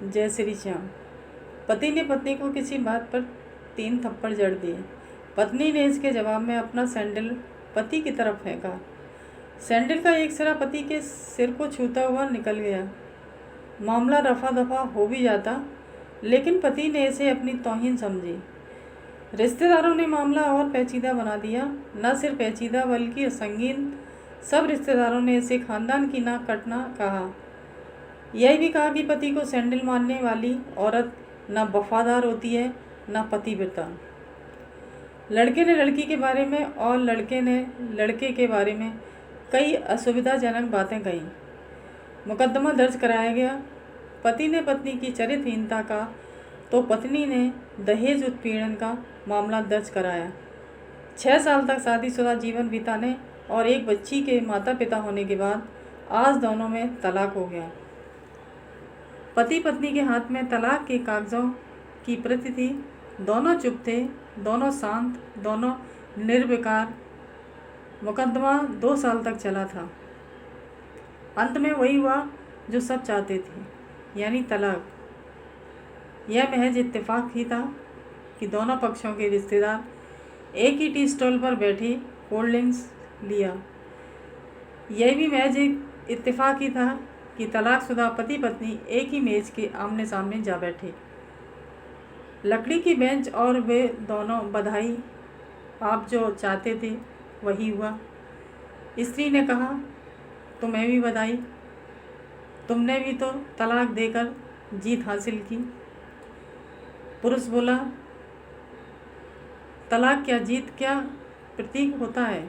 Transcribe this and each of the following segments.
जय श्री श्याम। पति ने पत्नी को किसी बात पर 3 थप्पड़ जड़ दिए। पत्नी ने इसके जवाब में अपना सैंडल पति की तरफ फेंका। सैंडल का एक सिरा पति के सिर को छूता हुआ निकल गया। मामला रफा दफा हो भी जाता, लेकिन पति ने इसे अपनी तौहीन समझी। रिश्तेदारों ने मामला और पेचीदा बना दिया। न सिर्फ पेचीदा बल्कि संगीन। सब रिश्तेदारों ने इसे खानदान की नाक कटना कहा। यह भी कहा कि पति को सैंडल मारने वाली औरत न वफादार होती है न पतिव्रता। लड़के ने लड़की के बारे में और लड़के ने लड़के के बारे में कई असुविधाजनक बातें कहीं। मुकदमा दर्ज कराया गया। पति ने पत्नी की चरित्रहीनता का तो पत्नी ने दहेज उत्पीड़न का मामला दर्ज कराया। 6 साल तक शादीशुदा जीवन बिताने और एक बच्ची के माता पिता होने के बाद आज दोनों में तलाक हो गया। पति पत्नी के हाथ में तलाक के कागजों की प्रति थी। दोनों चुप थे, दोनों शांत, दोनों निर्विकार। मुकदमा 2 साल तक चला था। अंत में वही हुआ जो सब चाहते थे, यानी तलाक। यह महज इत्तेफाक ही था कि दोनों पक्षों के रिश्तेदार एक ही टी स्टॉल पर बैठे कोल्ड ड्रिंक्स लिया। यह भी महज एक इत्तेफाक ही था कि तलाकशुदा पति पत्नी एक ही मेज के आमने सामने जा बैठे। लकड़ी की बेंच और वे दोनों बधाई। आप जो चाहते थे वही हुआ। स्त्री ने कहा, तुम्हें भी बधाई, तुमने भी तो तलाक देकर जीत हासिल की। पुरुष बोला, तलाक क्या जीत क्या प्रतीक होता है?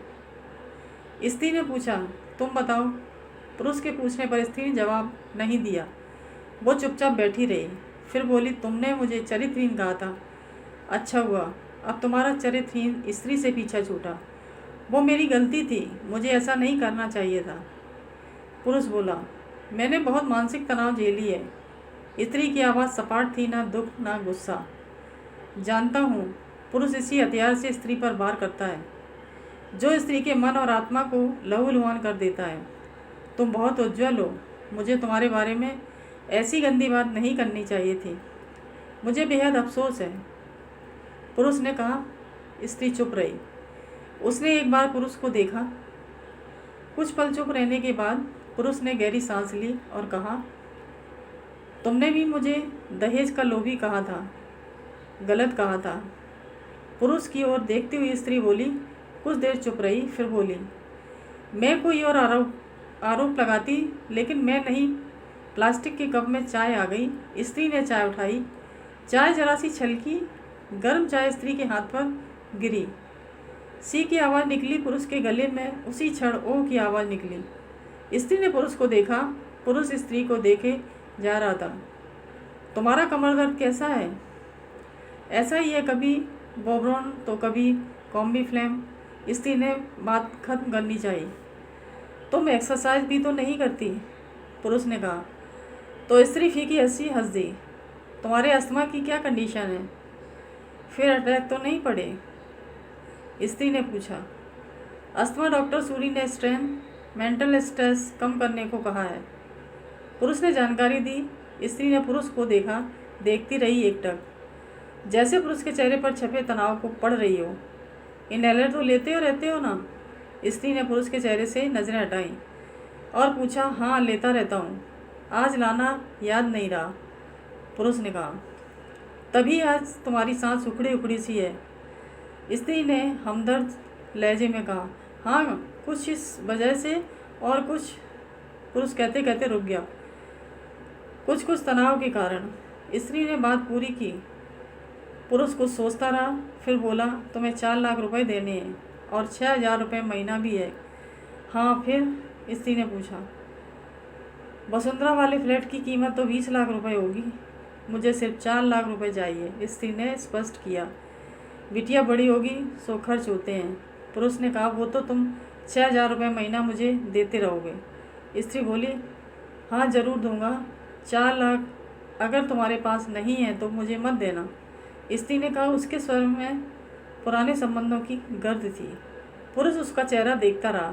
स्त्री ने पूछा, तुम बताओ। पुरुष के पूछने पर स्त्री ने जवाब नहीं दिया। वो चुपचाप बैठी रही। फिर बोली, तुमने मुझे चरित्रहीन कहा था। अच्छा हुआ, अब तुम्हारा चरित्रहीन स्त्री से पीछा छूटा। वो मेरी गलती थी, मुझे ऐसा नहीं करना चाहिए था। पुरुष बोला, मैंने बहुत मानसिक तनाव झेली है। स्त्री की आवाज़ सपाट थी, ना दुख ना गुस्सा। जानता हूँ, पुरुष इसी हथियार से स्त्री पर वार करता है, जो स्त्री के मन और आत्मा को लहूलुहान कर देता है। तुम बहुत उज्ज्वल हो। मुझे तुम्हारे बारे में ऐसी गंदी बात नहीं करनी चाहिए थी। मुझे बेहद अफसोस है। पुरुष ने कहा। स्त्री चुप रही। उसने एक बार पुरुष को देखा। कुछ पल चुप रहने के बाद पुरुष ने गहरी सांस ली और कहा, तुमने भी मुझे दहेज का लोभी कहा था। गलत कहा था। पुरुष की ओर देखती हुई स्त्री बोली। कुछ देर चुप रही, फिर बोली, मैं कोई और आरोप लगाती, लेकिन मैं नहीं। प्लास्टिक के कप में चाय आ गई। स्त्री ने चाय उठाई। चाय जरा सी छलकी। गर्म चाय स्त्री के हाथ पर गिरी। सी की आवाज़ निकली। पुरुष के गले में उसी क्षण ओ की आवाज़ निकली। स्त्री ने पुरुष को देखा। पुरुष स्त्री को देखे जा रहा था। तुम्हारा कमर दर्द कैसा है? ऐसा ही है, कभी बोब्रोन तो कभी कॉम्बी फ्लेम। स्त्री ने बात खत्म करनी चाहिए। तुम एक्सरसाइज भी तो नहीं करती, पुरुष ने कहा। तो स्त्री फीकी हंसी हंस दी। तुम्हारे अस्थमा की क्या कंडीशन है? फिर अटैक तो नहीं पड़े? स्त्री ने पूछा। अस्थमा डॉक्टर सूरी ने स्ट्रेन मेंटल स्ट्रेस कम करने को कहा है, पुरुष ने जानकारी दी। स्त्री ने पुरुष को देखा, देखती रही एकटक, जैसे पुरुष के चेहरे पर छपे तनाव को पढ़ रही हो। इनहेलर तो लेते रहते हो ना? स्त्री ने पुरुष के चेहरे से नज़रें हटाई और पूछा, हाँ लेता रहता हूँ। आज लाना याद नहीं रहा, पुरुष ने कहा। तभी आज तुम्हारी सांस उखड़ी उखड़ी सी है, स्त्री ने हमदर्द लहजे में कहा। हाँ, कुछ इस वजह से और कुछ, पुरुष कहते कहते रुक गया। कुछ तनाव के कारण, स्त्री ने बात पूरी की। पुरुष कुछ सोचता रहा, फिर बोला, तुम्हें 4 लाख रुपए देने हैं और 6,000 रुपये महीना भी है। हाँ फिर? स्त्री ने पूछा। वसुंधरा वाले फ्लैट की कीमत तो 20 लाख रुपए होगी। मुझे सिर्फ 4 लाख रुपए चाहिए, स्त्री ने स्पष्ट किया। बिटिया बड़ी होगी सो खर्च होते हैं, पुरुष ने कहा। वो तो तुम 6,000 रुपये महीना मुझे देते रहोगे। स्त्री बोली, हाँ ज़रूर दूंगा। 4 लाख अगर तुम्हारे पास नहीं है तो मुझे मत देना, स्त्री ने कहा। उसके स्वर में पुराने संबंधों की गर्द थी। पुरुष उसका चेहरा देखता रहा।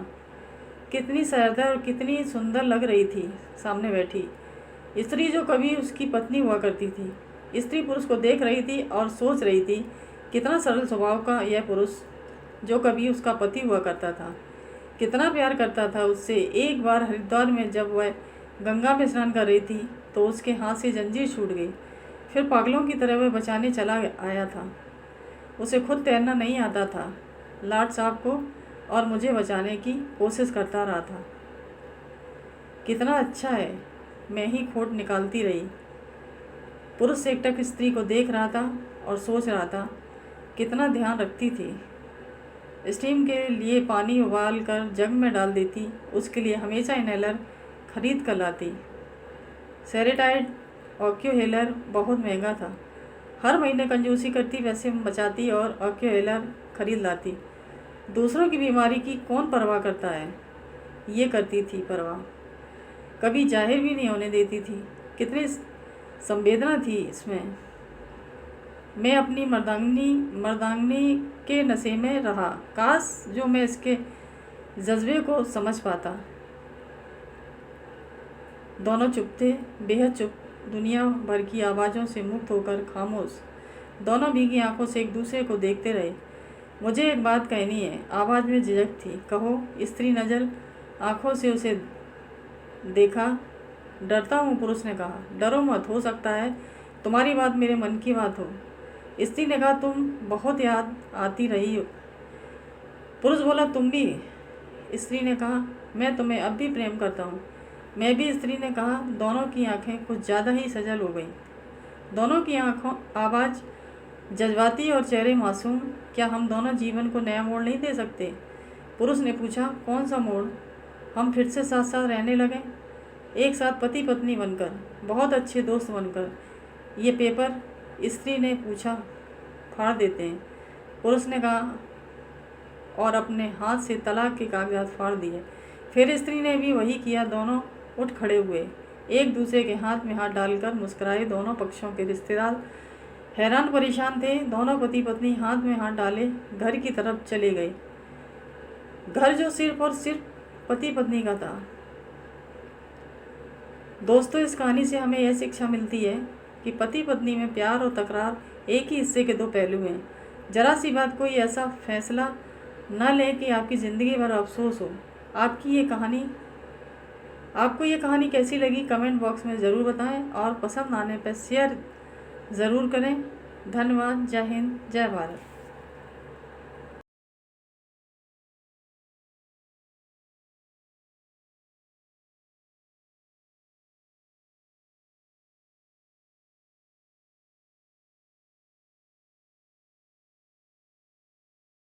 कितनी सहृदय और कितनी सुंदर लग रही थी सामने बैठी। स्त्री जो कभी उसकी पत्नी हुआ करती थी। स्त्री पुरुष को देख रही थी और सोच रही थी, कितना सरल स्वभाव का यह पुरुष जो कभी उसका पति हुआ करता था, कितना प्यार करता था उससे। एक बार हरिद्वार में जब वह गंगा में स्नान कर रही थी तो उसके हाथ से जंजीर छूट गई। फिर पागलों की तरह वह बचाने चला आया था। उसे खुद तैरना नहीं आता था, लाट साहब को और मुझे बचाने की कोशिश करता रहा था। कितना अच्छा है, मैं ही खोट निकालती रही। पुरुष एकटक स्त्री को देख रहा था और सोच रहा था, कितना ध्यान रखती थी। स्टीम के लिए पानी उबाल कर जग में डाल देती, उसके लिए हमेशा इनहेलर खरीद कर लाती। सेरेटाइड ऑक्यूहेलर बहुत महंगा था। हर महीने कंजूसी करती, पैसे बचाती और ऑक्यूहेलर खरीद लाती। दूसरों की बीमारी की कौन परवाह करता है, ये करती थी परवाह। कभी जाहिर भी नहीं होने देती थी। कितनी संवेदना थी इसमें। मैं अपनी मर्दांगनी के नशे में रहा। काश जो मैं इसके जज्बे को समझ पाता। दोनों चुप थे, बेहद चुप, दुनिया भर की आवाज़ों से मुक्त होकर खामोश। दोनों भीगी आंखों से एक दूसरे को देखते रहे। मुझे एक बात कहनी है, आवाज़ में झिझक थी। कहो। स्त्री नज़र आंखों से उसे देखा। डरता हूँ, पुरुष ने कहा। डरो मत, हो सकता है तुम्हारी बात मेरे मन की बात हो। स्त्री ने कहा, तुम बहुत याद आती रही हो। पुरुष बोला, तुम भी। स्त्री ने कहा, मैं तुम्हें अब भी प्रेम करता हूँ। मैं भी, स्त्री ने कहा। दोनों की आंखें कुछ ज़्यादा ही सजल हो गईं। दोनों की आंखों आवाज़ जज्बाती और चेहरे मासूम। क्या हम दोनों जीवन को नया मोड़ नहीं दे सकते? पुरुष ने पूछा, कौन सा मोड़? हम फिर से साथ साथ रहने लगें, एक साथ पति पत्नी बनकर, बहुत अच्छे दोस्त बनकर। ये पेपर, स्त्री ने पूछा, फाड़ देते हैं? पुरुष ने कहा और अपने हाथ से तलाक के कागजात फाड़ दिए। फिर स्त्री ने भी वही किया। दोनों उठ खड़े हुए, एक दूसरे के हाथ में हाथ डालकर मुस्कुराए। दोनों पक्षों के रिश्तेदार हैरान परेशान थे। दोनों पति पत्नी हाथ में हाथ डाले घर की तरफ चले गए। घर जो सिर्फ और सिर्फ पति पत्नी का था। दोस्तों, इस कहानी से हमें यह शिक्षा मिलती है कि पति पत्नी में प्यार और तकरार एक ही हिस्से के दो पहलू हैं। जरा सी बात कोई ऐसा फैसला न लें कि आपकी ज़िंदगी भर अफसोस हो। आपको ये कहानी कैसी लगी, कमेंट बॉक्स में ज़रूर बताएं और पसंद आने पर शेयर ज़रूर करें। धन्यवाद। जय हिंद, जय भारत।